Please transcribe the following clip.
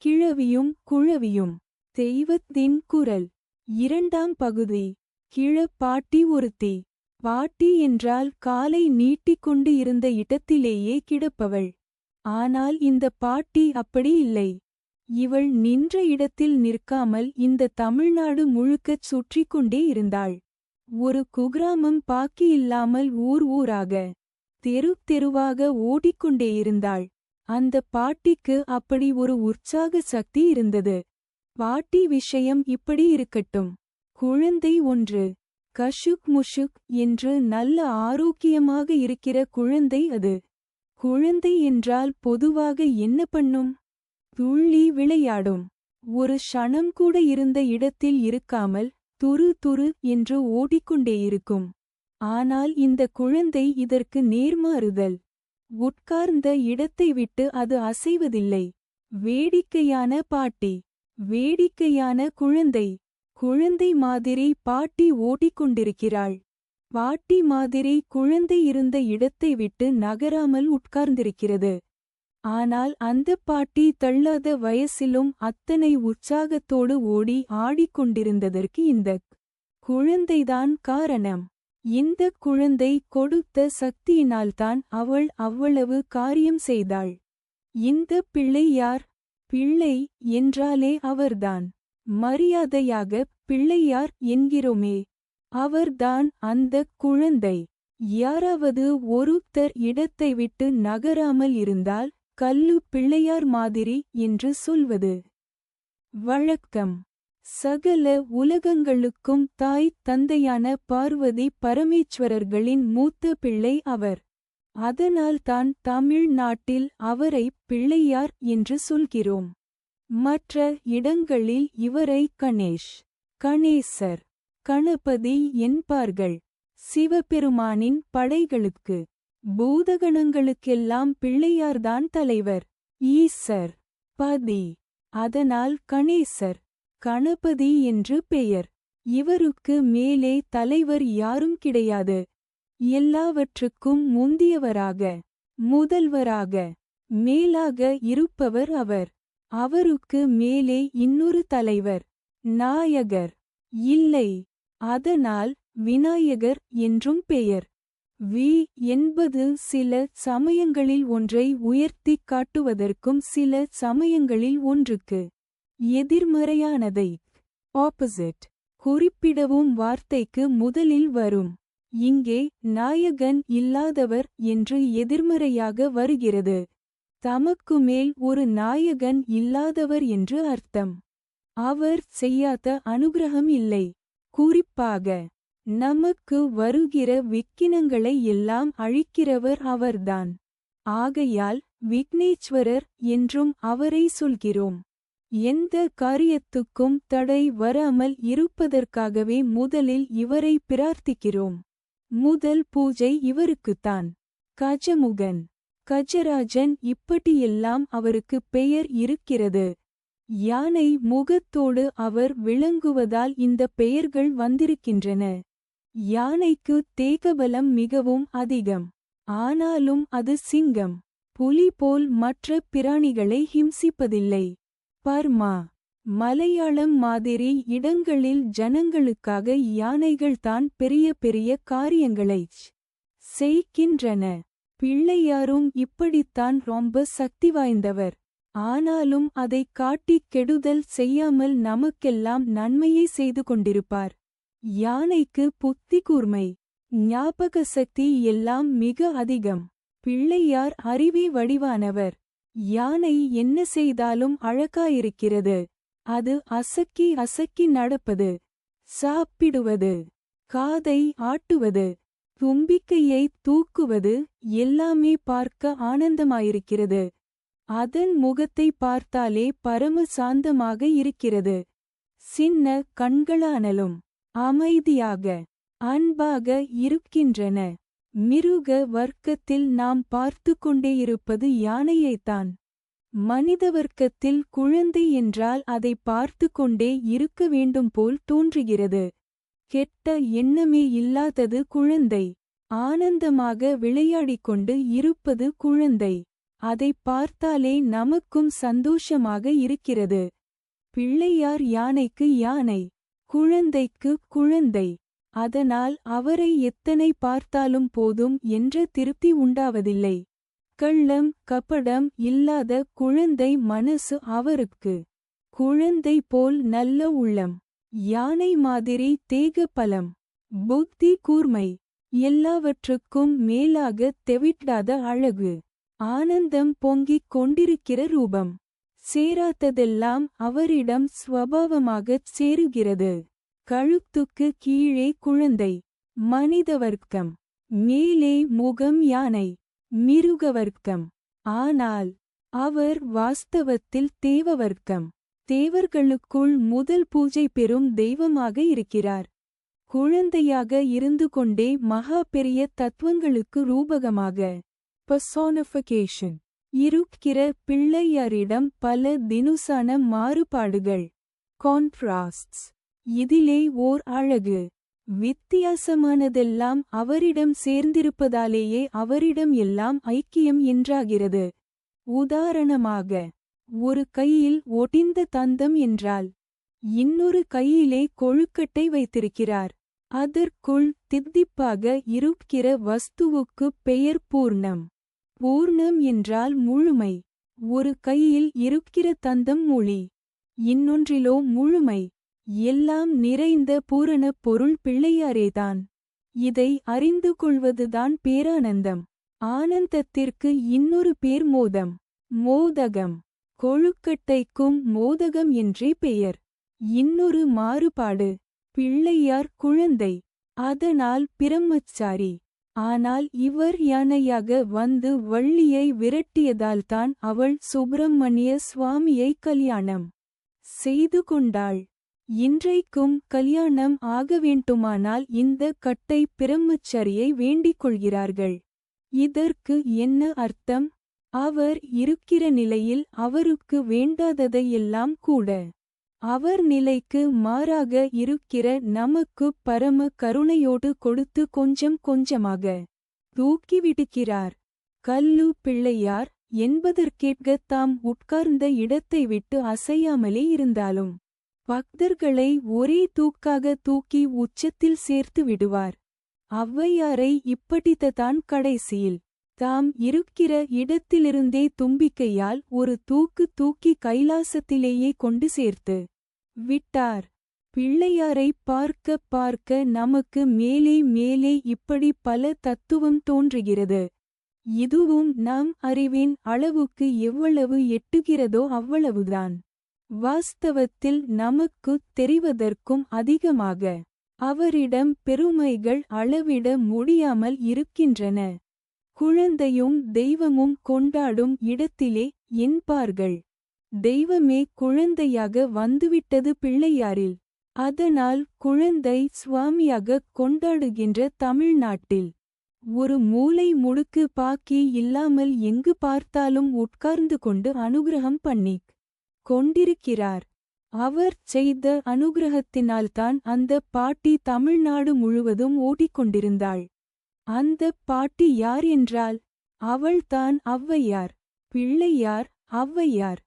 கிழவியும் குழவியும். தெய்வத்தின் குரல். இரண்டாம் பகுதி. பாட்டி ஒருத்தி. பாட்டி என்றால் காலை நீட்டிக்கொண்டு இருந்த இடத்திலேயே கிடப்பவள். ஆனால் இந்த பாட்டி அப்படி இல்லை. இவள் நின்ற இடத்தில் நிற்காமல் இந்த தமிழ்நாடு முழுக்கச் சுற்றிக் கொண்டே இருந்தாள். ஒரு குகிராமம் பாக்கி இல்லாமல் ஊர் ஊராக தெரு தெருவாக ஓடிக்கொண்டேயிருந்தாள். அந்த பாட்டிக்கு அப்படி ஒரு உற்சாக சக்தி இருந்தது. பாட்டி விஷயம் இப்படி இருக்கட்டும். குழந்தை ஒன்று. கஷுக் முஷுக் என்று நல்ல ஆரோக்கியமாக இருக்கிற குழந்தை அது. குழந்தை என்றால் பொதுவாக என்ன பண்ணும்? துள்ளி விளையாடும். ஒரு க்ஷணம் கூட இருந்த இடத்தில் இருக்காமல் துரு துரு என்று ஓடிக்கொண்டேயிருக்கும். ஆனால் இந்த குழந்தை இதற்கு நேர்மாறுதல். உட்கார்ந்த இடத்தை விட்டு அது அசைவதில்லை. வேடிக்கையான பாட்டி. வேடிக்கையான குழந்தை. குழந்தை மாதிரி பாட்டி ஓடிக்கொண்டிருக்கிறாள். பாட்டி மாதிரி குழந்தை இருந்த இடத்தை விட்டு நகராமல் உட்கார்ந்திருக்கிறது. ஆனால் அந்த பாட்டி தள்ளாத வயசிலும் அத்தனை உற்சாகத்தோடு ஓடி ஆடிக்கொண்டிருந்ததற்கு இந்தக் குழந்தைதான் காரணம். இந்த குழந்தை கொடுத்த சக்தியினால்தான் அவள் அவ்வளவு காரியம் செய்தாள். இந்த பிள்ளை யார்? பிள்ளை என்றாலே அவர்தான். மரியாதையாக பிள்ளையார் என்கிறோமே, அவர்தான் அந்தக் குழந்தை. யாராவது ஒருத்தர் இடத்தை விட்டு நகராமல் இருந்தால் கல்லு பிள்ளையார் மாதிரி என்று சொல்வது வழக்கம். சகல உலகங்களுக்கும் தாய் தந்தையான பார்வதி பரமேஸ்வரர்களின் மூத்த பிள்ளை அவர். அதனால்தான் தமிழ்நாட்டில் அவரை பிள்ளையார் என்று சொல்கிறோம். மற்ற இடங்களில் இவரை கணேஷ், கணேசர், கணபதி என்பார்கள். சிவபெருமானின் படைகளுக்கு, பூதகணங்களுக்கெல்லாம் பிள்ளையார்தான் தலைவர், ஈசர், பதி. அதனால் கணேசர், கணபதி என்று பெயர். இவருக்கு மேலே தலைவர் யாரும் கிடையாது. எல்லாவற்றுக்கும் முந்தியவராக, முதல்வராக, மேலாக இருப்பவர் அவர். அவருக்கு மேலே இன்னொரு தலைவர், நாயகர் இல்லை. அதனால் விநாயகர் என்றும் பெயர். வி என்பது சில சமயங்களில் ஒன்றை உயர்த்திக் காட்டுவதற்கும் சில சமயங்களில் ஒன்றுக்கு எதிர்மறையானதை ஆப்போசிட் குறிப்பிடவும் வார்த்தைக்கு முதலில் வரும். இங்கே நாயகன் இல்லாதவர் என்று எதிர்மறையாக வருகிறது. தமக்குமேல் ஒரு நாயகன் இல்லாதவர் என்று அர்த்தம். அவர் செய்யாத அனுக்கிரகம் இல்லை. குறிப்பாக நமக்கு வருகிற விக்கினங்களை எல்லாம் அழிக்கிறவர் அவர்தான். ஆகையால் விக்னேஸ்வரர் என்றும் அவரை சொல்கிறோம். எந்த காரியத்துக்கும் தடை வராமல் இருப்பதற்காகவே முதலில் இவரை பிரார்த்திக்கிறோம். முதல் பூஜை இவருக்குத்தான். கஜமுகன், கஜராஜன் இப்படியெல்லாம் அவருக்கு பெயர் இருக்கிறது. யானை முகத்தோடு அவர் விளங்குவதால் இந்த பெயர்கள் வந்திருக்கின்றன. யானைக்கு தேகபலம் மிகவும் அதிகம். ஆனாலும் அது சிங்கம், புலி போல் மற்ற பிராணிகளை ஹிம்சிப்பதில்லை. பர்மா, மலையாளம் மாதிரி இடங்களில் ஜனங்களுக்காக யானைகள்தான் பெரிய பெரிய காரியங்களைச் செய்கின்றன. பிள்ளையாரும் இப்படித்தான் ரொம்ப சக்தி வாய்ந்தவர். ஆனாலும் அதை காட்டிக் கெடுதல் செய்யாமல் நமக்கெல்லாம் நன்மையை செய்து கொண்டிருப்பார். யானைக்கு புத்தி கூர்மை, ஞாபக சக்தி எல்லாம் மிக அதிகம். பிள்ளையார் அறிவே வடிவானவர். யானை என்ன செய்தாலும் அழகாயிருக்கிறது. அது அசக்கி அசக்கி நடப்பது, சாப்பிடுவது, காதை ஆட்டுவது, தும்பிக்கையை தூக்குவது எல்லாமே பார்க்க ஆனந்தமாயிருக்கிறது. அதன் முகத்தை பார்த்தாலே பரம சாந்தமாக இருக்கிறது. சின்ன கண்களானலும் அமைதியாக, அன்பாக இருக்கின்றன. மிருக வர்க்கத்தில் நாம் பார்த்து கொண்டேயிருப்பது யானையைத்தான். மனித வர்க்கத்தில் குழந்தை என்றால் அதை பார்த்து கொண்டே இருக்க வேண்டும் போல் தோன்றுகிறது. கெட்ட எண்ணமே இல்லாதது குழந்தை. ஆனந்தமாக விளையாடிக்கொண்டு இருப்பது குழந்தை. அதைப் பார்த்தாலே நமக்கும் சந்தோஷமாக இருக்கிறது. பிள்ளையார் யானைக்கு யானை, குழந்தைக்கு குழந்தை. அதனால் அவரை எத்தனை பார்த்தாலும் போதும் என்ற திருப்தி உண்டாவதில்லை. கள்ளம் கபடம் இல்லாத குழந்தை மனசு அவருக்கு. குழந்தை போல் நல்ல உள்ளம், யானை மாதிரி தேக பலம், புத்தி கூர்மை, எல்லாவற்றுக்கும் மேலாக தெவிட்டாத அழகு, ஆனந்தம் பொங்கிக் கொண்டிருக்கிற ரூபம். சேராததெல்லாம் அவரிடம் ஸ்வபாவமாகச் சேருகிறது. கழுத்துக்கு கீழே குழந்தை, மனிதவர்க்கம், மேலே முகம் யானை, மிருகவர்க்கம். ஆனால் அவர் வாஸ்தவத்தில் தேவவர்க்கம். தேவர்களுக்குள் முதல் பூஜை பெறும் தெய்வமாக இருக்கிறார். குழந்தையாக இருந்து கொண்டே மகா பெரிய தத்துவங்களுக்கு ரூபகமாக பர்சோனிஃபிகேஷன் இருக்கிற பிள்ளையாரிடம் பல தினுசான மாறுபாடுகள், கான்ட்ராஸ்ட்ஸ். இதிலே ஓர் அழகு. வித்தியாசமானதெல்லாம் அவரிடம் சேர்ந்திருப்பதாலேயே அவரிடம் எல்லாம் ஐக்கியம் என்றாகிறது. உதாரணமாக, ஒரு கையில் ஒடிந்த தந்தம் என்றால் இன்னொரு கையிலே கொழுக்கட்டை வைத்திருக்கிறார். அதற்குள் தித்திப்பாக இருக்கிற வஸ்துவுக்குப் பெயர் பூர்ணம். பூர்ணம் என்றால் முழுமை. ஒரு கையில் இருக்கிற தந்தம் மொழி, இன்னொன்றிலோ முழுமை. எல்லாம் நிறைந்த பூரண பொருள் பிள்ளையாரேதான். இதை அறிந்து கொள்வதுதான் பேரானந்தம். ஆனந்தத்திற்கு இன்னொரு பேர் மோதம், மோதகம். கொழுக்கட்டைக்கும் மோதகம் என்றே பெயர். இன்னொரு மாறுபாடு, பிள்ளையார் குழந்தை, அதனால் பிரம்மச்சாரி. ஆனால் இவர் யானையாக வந்து வள்ளியை விரட்டியதால்தான் அவள் சுப்பிரமணிய சுவாமியை கல்யாணம் செய்து கொண்டாள். இன்றைக்கும் கல்யாணம் ஆக வேண்டுமானால் இந்த கட்டை பிரம்மச்சரியை வேண்டிக் கொள்கிறார்கள். இதற்கு என்ன அர்த்தம்? அவர் இருக்கிற நிலையில் அவருக்கு வேண்டாததையெல்லாம் கூட அவர் நிலைக்கு மாறாக இருக்கிற நமக்கு பரம கருணையோடு கொடுத்து கொஞ்சம் கொஞ்சமாக தூக்கிவிடுகிறார். கல்லு பிள்ளையார் என்பதற்கேற்க தாம் உட்கார்ந்த இடத்தை விட்டு அசையாமலே இருந்தாலும் பக்தர்களை ஒரே தூக்காக தூக்கி உச்சத்தில் சேர்த்து விடுவார். ஔவையாரை இப்படித்தான் கடைசியில் தாம் இருக்கிற இடத்திலிருந்தே தும்பிக்கையால் ஒரு தூக்கு தூக்கி கைலாசத்திலேயே கொண்டு சேர்த்து விட்டார். பிள்ளையாரை பார்க்க பார்க்க நமக்கு மேலே மேலே இப்படி பல தத்துவம் தோன்றுகிறது. இதுவும் நம் அறிவின் அளவுக்கு எவ்வளவு எட்டுகிறதோ அவ்வளவுதான். வாஸ்தவத்தில் நமக்குத் தெரிவதற்கும் அதிகமாக அவரிடம் பெருமைகள் அளவிட முடியாமல் இருக்கின்றன. குழந்தையும் தெய்வமும் கொண்டாடும் இடத்திலே என்பார்கள். தெய்வமே குழந்தையாக வந்துவிட்டது பிள்ளையாரில். அதனால் குழந்தை சுவாமியாக கொண்டாடுகின்ற தமிழ்நாட்டில் ஒரு மூலை முடுக்கு பாக்கி இல்லாமல் எங்கு பார்த்தாலும் உட்கார்ந்து கொண்டு அனுக்கிரகம் பண்ணிக் கொண்டிருக்கிறார். அவர் செய்த அனுக்கிரகத்தினால்தான் அந்த பாட்டி தமிழ்நாடு முழுவதும் ஓடிக்கொண்டிருந்தாள். அந்த பாட்டி யார் என்றால் அவள்தான் ஔவையார். பிள்ளையார் ஔவையார்.